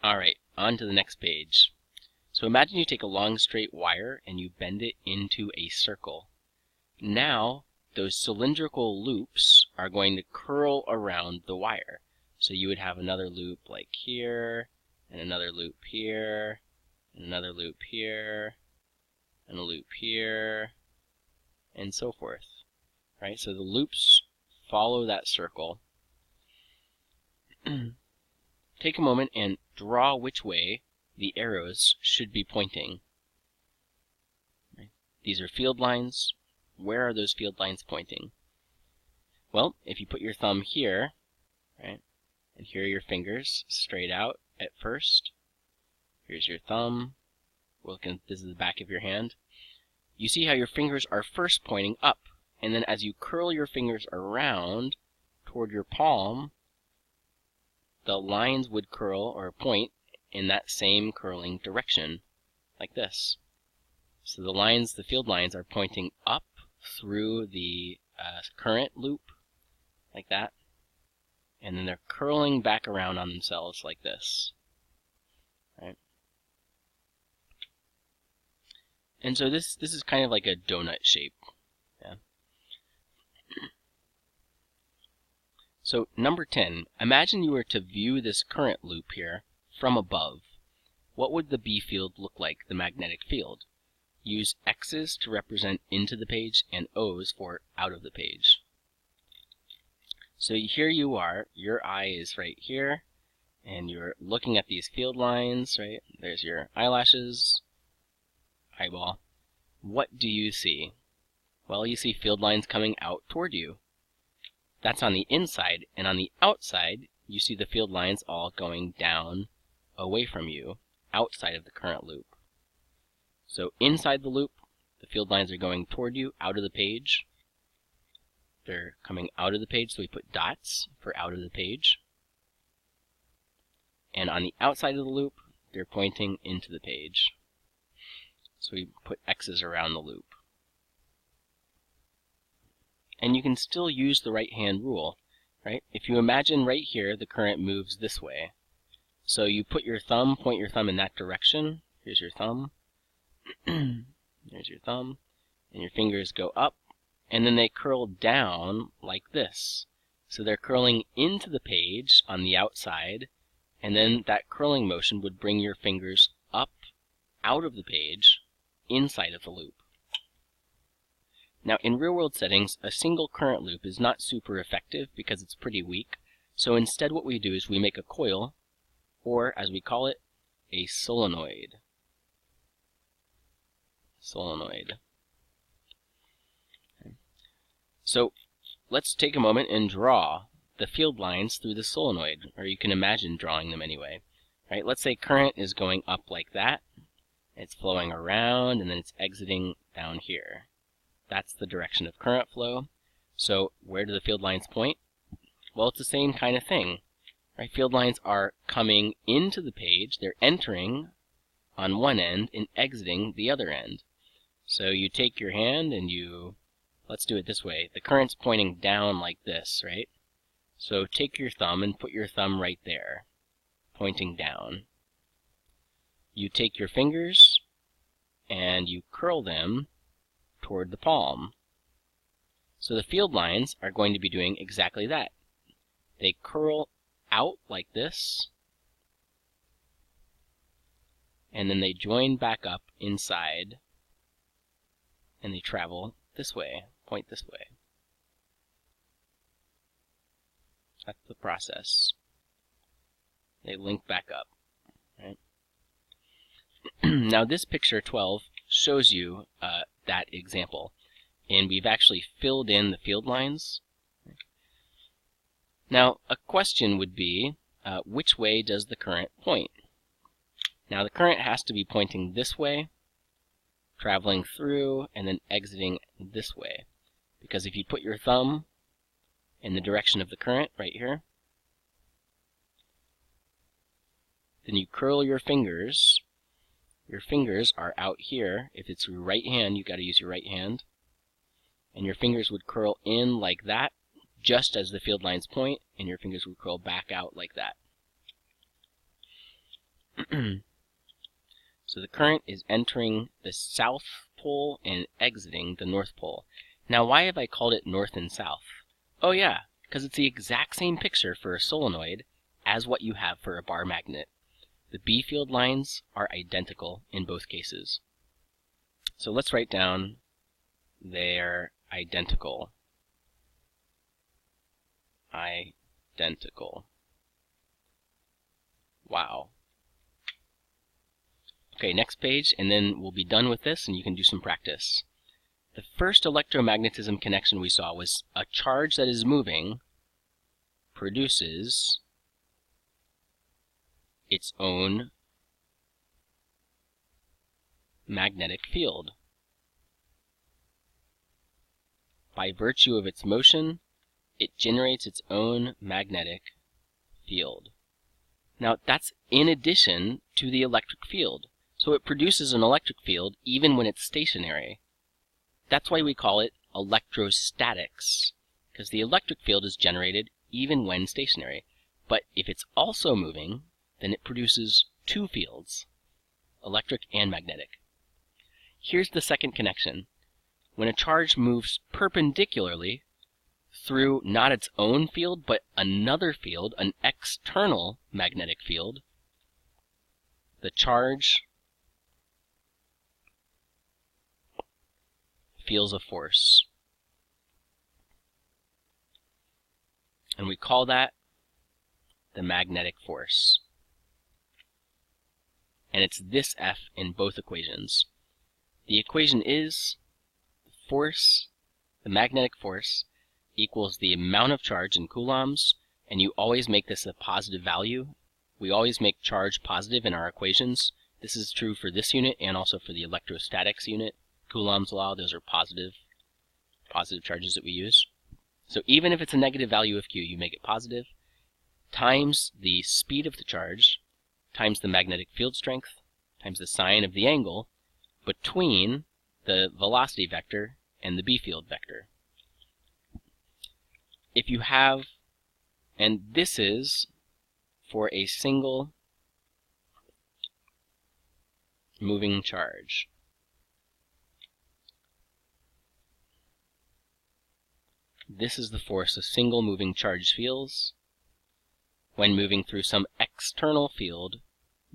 Alright, on to the next page. So imagine you take a long straight wire and you bend it into a circle. Now, those cylindrical loops are going to curl around the wire. So you would have another loop like here, and another loop here, and another loop here, and a loop here, and so forth. Right? So the loops follow that circle. Take a moment and draw which way the arrows should be pointing. Right? These are field lines. Where are those field lines pointing? Well, if you put your thumb here, right, and here are your fingers straight out at first. Here's your thumb. This is the back of your hand. You see how your fingers are first pointing up, and then as you curl your fingers around toward your palm, the lines would curl or point in that same curling direction, like this. So the field lines are pointing up through the current loop, like that, and then they're curling back around on themselves like this. Right? And so this is kind of like a donut shape. Yeah. So number 10, imagine you were to view this current loop here from above. What would the B field look like, the magnetic field? Use X's to represent into the page and O's for out of the page. So here you are, your eye is right here, and you're looking at these field lines, right? There's your eyelashes, eyeball. What do you see? Well, you see field lines coming out toward you. That's on the inside, and on the outside, you see the field lines all going down away from you, outside of the current loop. So inside the loop, the field lines are going toward you, out of the page. They're coming out of the page, so we put dots for out of the page. And on the outside of the loop, they're pointing into the page. So we put X's around the loop. And you can still use the right-hand rule, right? If you imagine right here, the current moves this way. So you put your thumb, point your thumb in that direction. Here's your thumb. There's your thumb. And your fingers go up, and then they curl down like this. So they're curling into the page on the outside, and then that curling motion would bring your fingers up out of the page, inside of the loop. Now, in real-world settings, a single current loop is not super effective because it's pretty weak. So instead what we do is we make a coil, or as we call it, a solenoid. Solenoid. Okay. So let's take a moment and draw the field lines through the solenoid, or you can imagine drawing them anyway. Right? Let's say current is going up like that. It's flowing around, and then it's exiting down here. That's the direction of current flow. So where do the field lines point? Well, it's the same kind of thing. Right? Field lines are coming into the page. They're entering on one end and exiting the other end. So you take your hand and let's do it this way. The current's pointing down like this, right? So take your thumb and put your thumb right there, pointing down. You take your fingers and you curl them toward the palm. So the field lines are going to be doing exactly that. They curl out like this, and then they join back up inside, and they travel this way, point this way. That's the process. They link back up. Right? Now this picture 12 shows you that example, and we've actually filled in the field lines. Now a question would be, which way does the current point? Now the current has to be pointing this way, traveling through, and then exiting this way. Because if you put your thumb in the direction of the current, right here, then you curl your fingers. Your fingers are out here. If it's your right hand, you've got to use your right hand. And your fingers would curl in like that, just as the field lines point, and your fingers would curl back out like that. So the current is entering the south pole and exiting the north pole. Now why have I called it north and south? Oh yeah, because it's the exact same picture for a solenoid as what you have for a bar magnet. The B field lines are identical in both cases. So let's write down they're identical. Identical. Wow. Okay, next page, and then we'll be done with this and you can do some practice. The first electromagnetism connection we saw was a charge that is moving produces its own magnetic field. By virtue of its motion, it generates its own magnetic field. Now, that's in addition to the electric field. So it produces an electric field even when it's stationary. That's why we call it electrostatics, because the electric field is generated even when stationary. But if it's also moving, then it produces two fields, electric and magnetic. Here's the second connection. When a charge moves perpendicularly through not its own field, but another field, an external magnetic field, the charge feels a force. And we call that the magnetic force. And it's this F in both equations. The equation is force, the magnetic force, equals the amount of charge in coulombs, and you always make this a positive value. We always make charge positive in our equations. This is true for this unit and also for the electrostatics unit. Coulomb's law, those are positive charges that we use. So even if it's a negative value of Q, you make it positive, times the speed of the charge, times the magnetic field strength, times the sign of the angle between the velocity vector and the B field vector. If you have, and this is for a single moving charge. This is the force a single moving charge feels when moving through some external field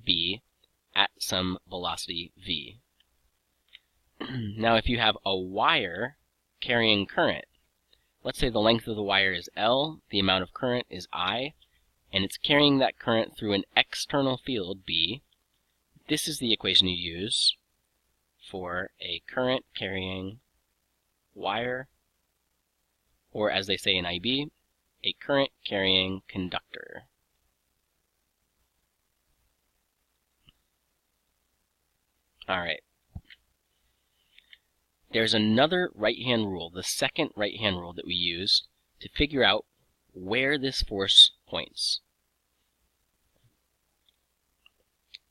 B at some velocity v. Now if you have a wire carrying current, let's say the length of the wire is L, the amount of current is I, and it's carrying that current through an external field B, this is the equation you use for a current carrying wire, or as they say in IB, a current carrying conductor. Alright. There's another right-hand rule, the second right-hand rule that we use to figure out where this force points.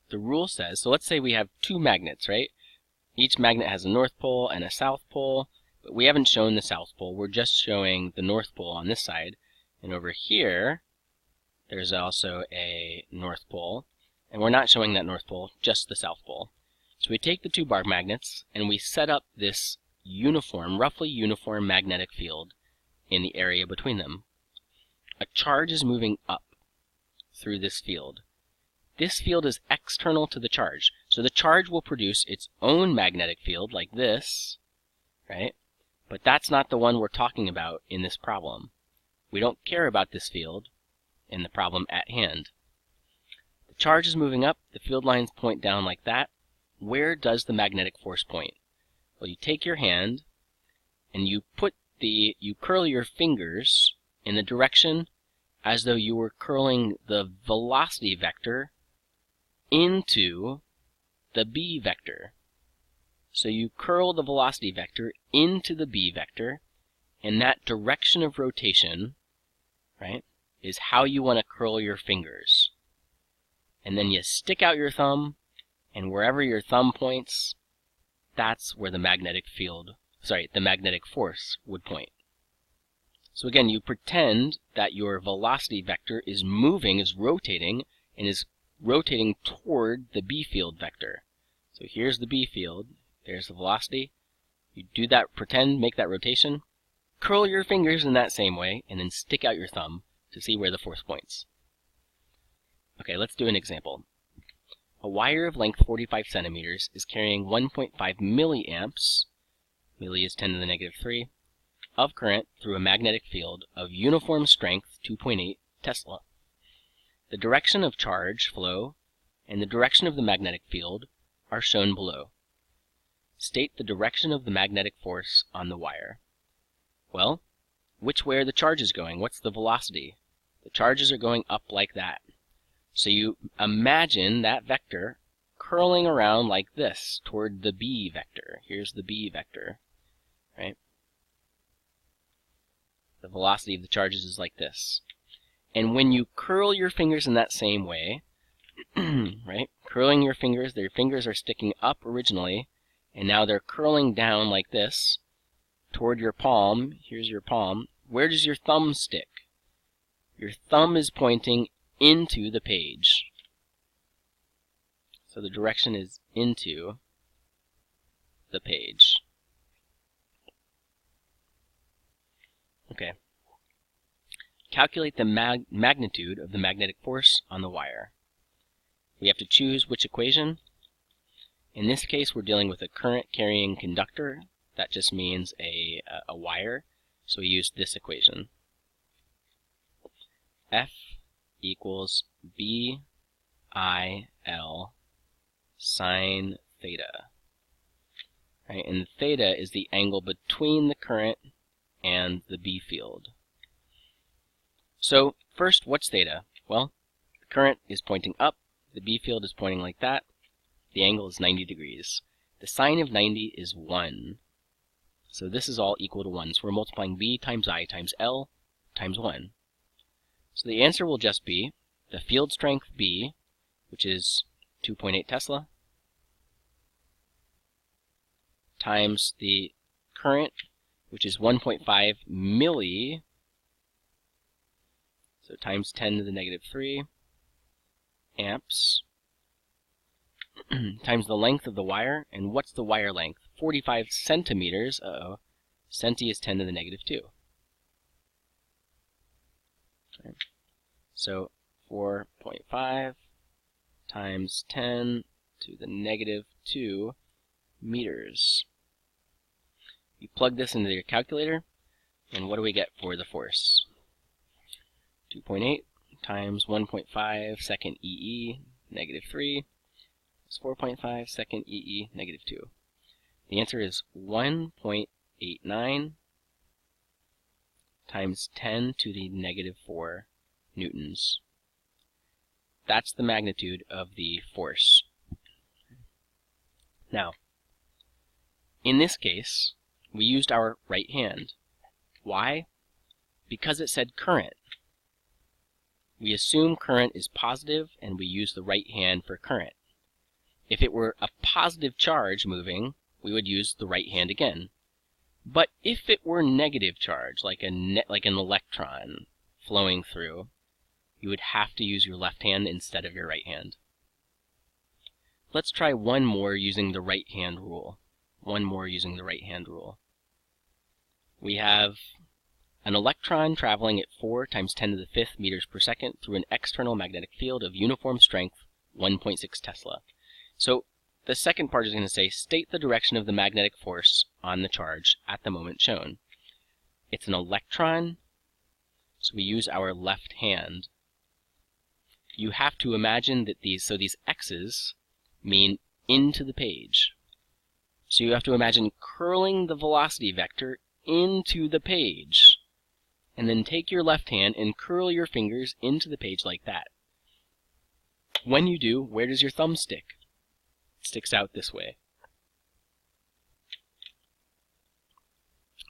The rule says, so let's say we have two magnets, right? Each magnet has a north pole and a south pole, but we haven't shown the south pole. We're just showing the north pole on this side. And over here, there's also a north pole. And we're not showing that north pole, just the south pole. So we take the two bar magnets and we set up this uniform, roughly uniform magnetic field in the area between them. A charge is moving up through this field. This field is external to the charge. So the charge will produce its own magnetic field like this, right? But that's not the one we're talking about in this problem. We don't care about this field in the problem at hand. The charge is moving up, the field lines point down like that. Where does the magnetic force point? Well, you take your hand and you curl your fingers in the direction as though you were curling the velocity vector into the B vector. So you curl the velocity vector into the B vector, and that direction of rotation, right, is how you want to curl your fingers. And then you stick out your thumb, and wherever your thumb points, that's where the magnetic force would point. So again, you pretend that your velocity vector is moving, is rotating, and is rotating toward the B field vector. So here's the B field, there's the velocity. You do that, make that rotation, curl your fingers in that same way, and then stick out your thumb to see where the force points. Okay, let's do an example. A wire of length 45 centimeters is carrying 1.5 milliamps, milli is 10 to the negative 3, of current through a magnetic field of uniform strength 2.8 Tesla. The direction of charge flow and the direction of the magnetic field are shown below. State the direction of the magnetic force on the wire. Well, which way are the charges going? What's the velocity? The charges are going up like that. So you imagine that vector curling around like this toward the B vector. Here's the B vector, right? The velocity of the charges is like this. And when you curl your fingers in that same way, right? Curling your fingers are sticking up originally, and now they're curling down like this toward your palm. Here's your palm. Where does your thumb stick? Your thumb is pointing into the page. So the direction is into the page. Okay. Calculate the magnitude of the magnetic force on the wire. We have to choose which equation. In this case, we're dealing with a current-carrying conductor. That just means a wire. So we use this equation. F equals BIL sine theta. Right, and theta is the angle between the current and the B field. So first, what's theta? Well, the current is pointing up, the B field is pointing like that, the angle is 90 degrees. The sine of 90 is 1. So this is all equal to 1. So we're multiplying B times I times L times 1. So the answer will just be the field strength B, which is 2.8 Tesla, times the current, which is 1.5 milli, so times 10 to the negative 3 amps, times the length of the wire. And what's the wire length? 45 centimeters. Centi is 10 to the negative 2. Okay. So 4.5 times 10 to the negative 2 meters. You plug this into your calculator, and what do we get for the force? 2.8 times 1.5 second EE, negative 3, is 4.5 second EE, negative 2. The answer is 1.89 times 10 to the negative 4 newtons. That's the magnitude of the force. Now, in this case, we used our right hand. Why? Because it said current. We assume current is positive, and we use the right hand for current. If it were a positive charge moving, we would use the right hand again. But if it were negative charge, like an electron flowing through, you would have to use your left hand instead of your right hand. Let's try one more using the right hand rule. We have an electron traveling at 4 times 10 to the 5th meters per second through an external magnetic field of uniform strength 1.6 Tesla. So the second part is going to say, state the direction of the magnetic force on the charge at the moment shown. It's an electron, so we use our left hand. You have to imagine that these X's mean into the page. So you have to imagine curling the velocity vector into the page. And then take your left hand and curl your fingers into the page like that. When you do, where does your thumb stick? It sticks out this way.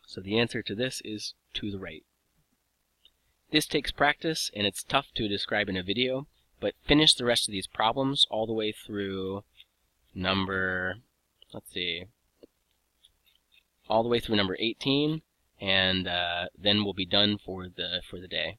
So the answer to this is to the right. This takes practice, and it's tough to describe in a video, but finish the rest of these problems all the way through number, all the way through number 18, and then we'll be done for the day.